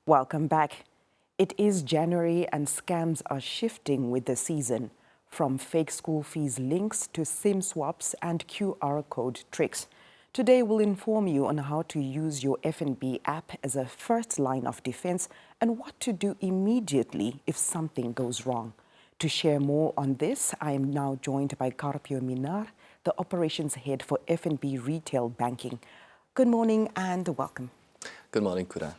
Welcome back. It is January and scams are shifting with the season, from fake school fees links to SIM swaps and QR code tricks. Today we'll inform you on how to use your FNB app as a first line of defense and what to do immediately if something goes wrong. To share more on this, I am now joined by Carpio Minnaar, the operations head for FNB Retail Banking. Good morning and welcome. Good morning, Kura.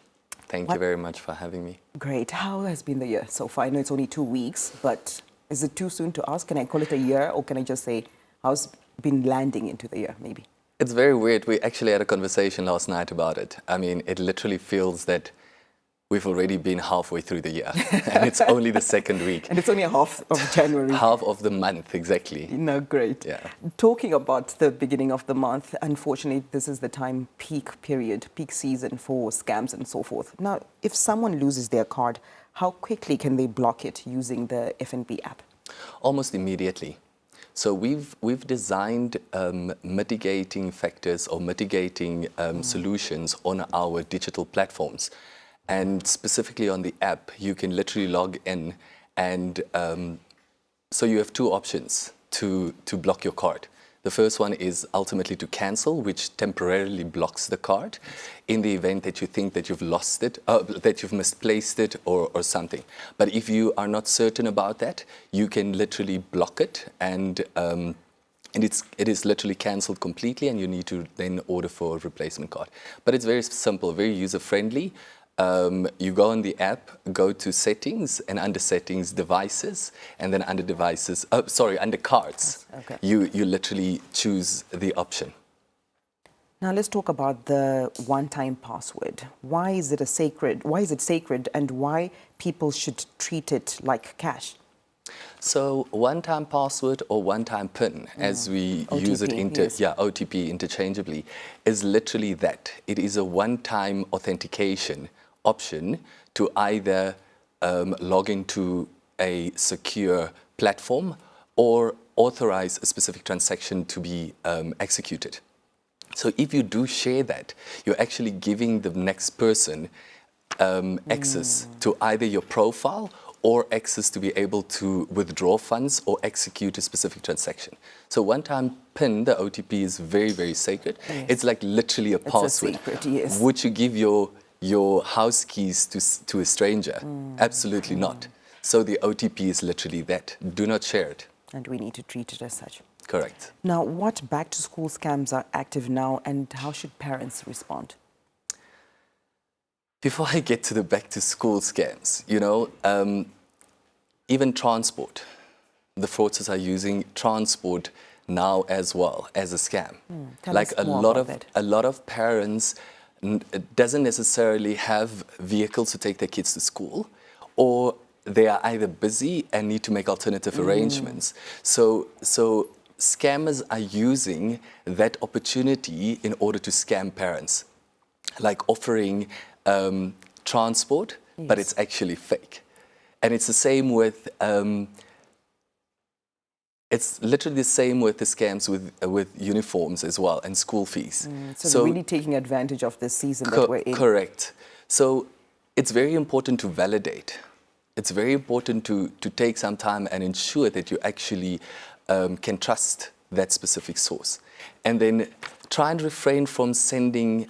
Thank you very much for having me. Great. How has been the year so far? I know it's only 2 weeks, but is it too soon to ask? Can I call it a year, or can I just say how's been landing into the year, maybe? It's very weird. We actually had a conversation last night about it. I mean, it literally feels that we've already been halfway through the year, and it's only the second week. And it's only half of January. Half of the month, exactly. No, great. Yeah. Talking about the beginning of the month, unfortunately, this is the time peak period, peak season for scams and so forth. Now, if someone loses their card, how quickly can they block it using the FNB app? Almost immediately. So we've designed mitigating factors or mitigating solutions on our digital platforms. And specifically on the app, you can literally log in, and so you have two options to block your card. The first one is ultimately to cancel, which temporarily blocks the card in the event that you think that you've lost it, that you've misplaced it or something. But if you are not certain about that, you can literally block it, and it is literally cancelled completely, and you need to then order for a replacement card. But it's very simple, very user-friendly. You go on the app, go to settings, and under settings, devices, and then under devices, under cards, okay. you literally choose the option. Now let's talk about the one-time password. Why is it sacred, and why people should treat it like cash? So one-time password or one-time PIN, as we OTP, use it OTP interchangeably, is literally that. It is a one-time authentication option to either log into a secure platform or authorize a specific transaction to be executed. So if you do share that, you're actually giving the next person access to either your profile or access to be able to withdraw funds or execute a specific transaction. So one-time PIN, the OTP, is very, very sacred. Yes. It's like literally a password. It's a secret, yes. Would you give your house keys to a stranger? Absolutely not. So the OTP is literally that. Do not share it. And we need to treat it as such. Correct. Now, what back-to-school scams are active now, and how should parents respond? Before I get to the back-to-school scams, even transport. The fraudsters are using transport now as well as a scam. Like a lot of parents doesn't necessarily have vehicles to take their kids to school, or they are either busy and need to make alternative arrangements. So scammers are using that opportunity in order to scam parents, like offering transport, yes, but it's actually fake. And it's the same with, it's literally the same with the scams with uniforms as well and school fees. So they're really taking advantage of this season that we're in. Correct. So it's very important to validate. It's very important to take some time and ensure that you actually can trust that specific source. And then try and refrain from sending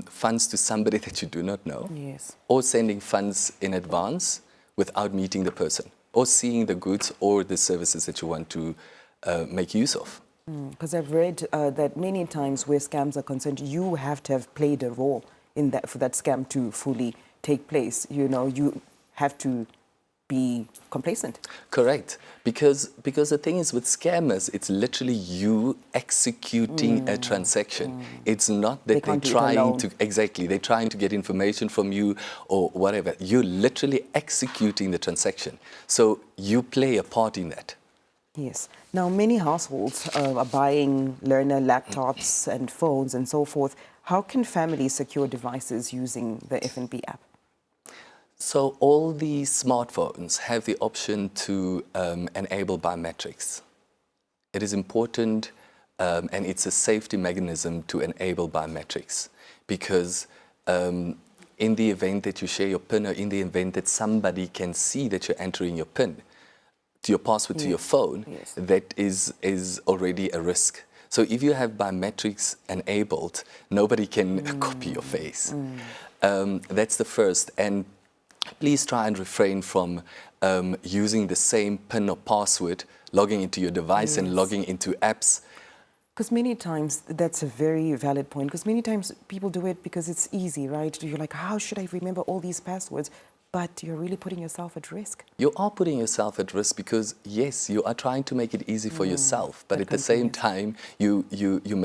funds to somebody that you do not know. Yes. Or sending funds in advance without meeting the person or seeing the goods or the services that you want to make use of. Because I've read that many times where scams are concerned, you have to have played a role in that for that scam to fully take place. You have to be complacent. Correct. Because the thing is with scammers, it's literally you executing a transaction. It's not that they're trying to get information from you or whatever. You're literally executing the transaction. So you play a part in that. Yes. Now, many households are buying learner laptops and phones and so forth. How can families secure devices using the FNB app? So all the smartphones have the option to enable biometrics. It is important and it's a safety mechanism to enable biometrics because in the event that you share your PIN, or in the event that somebody can see that you're entering your PIN to your password to your phone, that is already a risk. So if you have biometrics enabled, nobody can copy your face. That's the first. And please try and refrain from using the same PIN or password, logging into your device and logging into apps. Because many times, that's a very valid point, because many times people do it because it's easy, right? You're like, how should I remember all these passwords? But you're really putting yourself at risk. You are putting yourself at risk because, yes, you are trying to make it easy for yourself, but at the same time, you're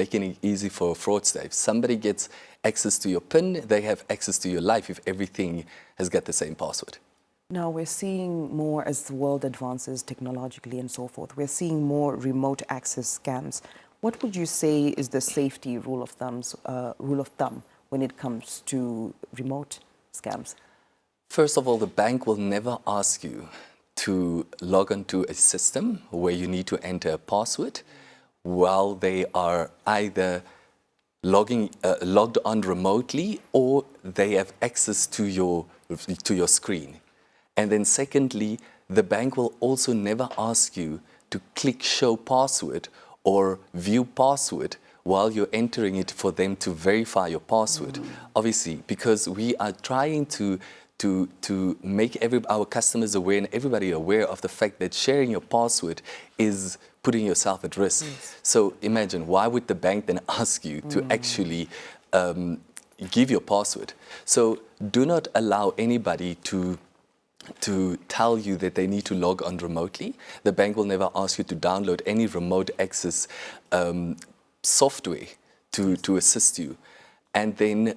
making it easy for a fraudster. If somebody gets access to your PIN, they have access to your life if everything has got the same password. Now, we're seeing more as the world advances technologically and so forth. We're seeing more remote access scams. What would you say is the safety rule of thumb when it comes to remote scams? First of all, the bank will never ask you to log onto a system where you need to enter a password while they are either logged on remotely or they have access to your screen. And then secondly, the bank will also never ask you to click show password or view password while you're entering it for them to verify your password. Obviously, because we are trying to make our customers aware and everybody aware of the fact that sharing your password is putting yourself at risk. So imagine, why would the bank then ask you to actually give your password? So do not allow anybody to tell you that they need to log on remotely. The bank will never ask you to download any remote access software to assist you. And then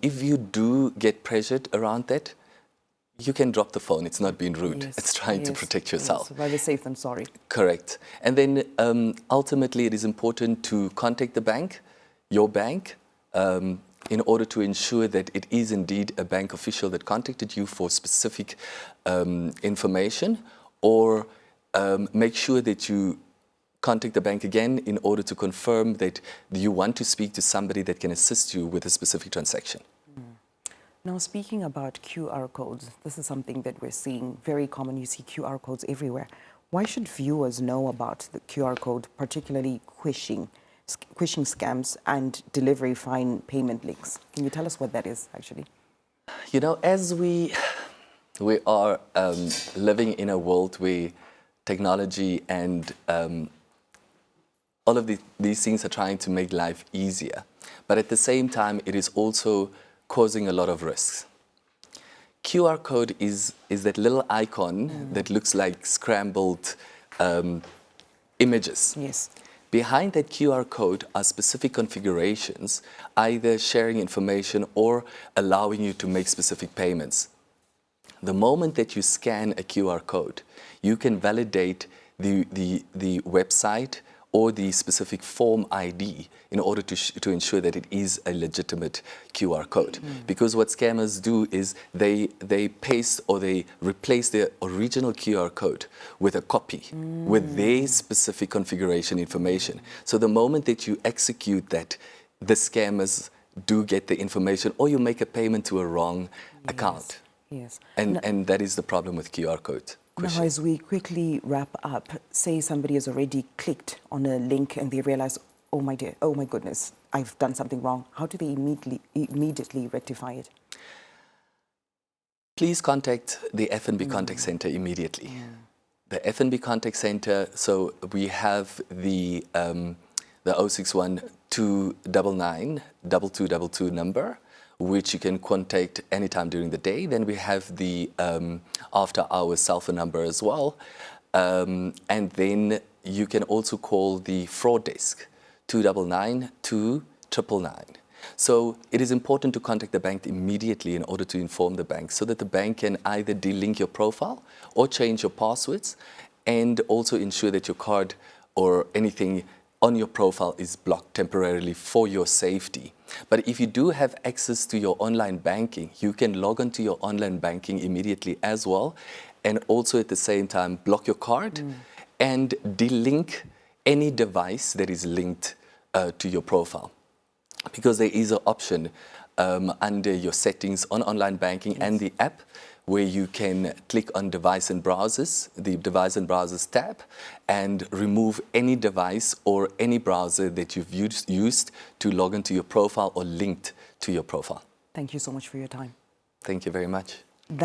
if you do get pressured around that, you can drop the phone. It's not being rude. It's trying to protect yourself. Yes, rather safe than sorry. Correct. And then ultimately it is important to contact the bank, your bank, in order to ensure that it is indeed a bank official that contacted you for specific information, or make sure that you contact the bank again in order to confirm that you want to speak to somebody that can assist you with a specific transaction. Now, speaking about QR codes, this is something that we're seeing very common. You see QR codes everywhere. Why should viewers know about the QR code, particularly phishing scams and delivery fine payment links? Can you tell us what that is, actually? You know, as we are living in a world where technology and all of these things are trying to make life easier, but at the same time, it is also causing a lot of risks. QR code is that little icon that looks like scrambled images. Yes. Behind that QR code are specific configurations, either sharing information or allowing you to make specific payments. The moment that you scan a QR code, you can validate the website or the specific form ID in order to ensure that it is a legitimate QR code. Because what scammers do is they paste or they replace their original QR code with a copy with their specific configuration information. So the moment that you execute that, the scammers do get the information, or you make a payment to a wrong account. Yes. And that is the problem with QR codes. Now, as we quickly wrap up, say somebody has already clicked on a link and they realize, oh my dear, oh my goodness, I've done something wrong. How do they immediately rectify it? Please contact the FNB Contact Center immediately. The FNB Contact Center, so we have the 061 299 2222 number, which you can contact anytime during the day. Then we have the after-hours cell phone number as well. And then you can also call the fraud desk, 299 2999. So it is important to contact the bank immediately in order to inform the bank, so that the bank can either delink your profile or change your passwords, and also ensure that your card or anything on your profile is blocked temporarily for your safety. But if you do have access to your online banking, you can log onto your online banking immediately as well, and also at the same time block your card and delink any device that is linked to your profile. Because there is an option under your settings on online banking and the app, where you can click on device and browsers, the device and browsers tab, and remove any device or any browser that you've used to log into your profile or linked to your profile. Thank you so much for your time. Thank you very much.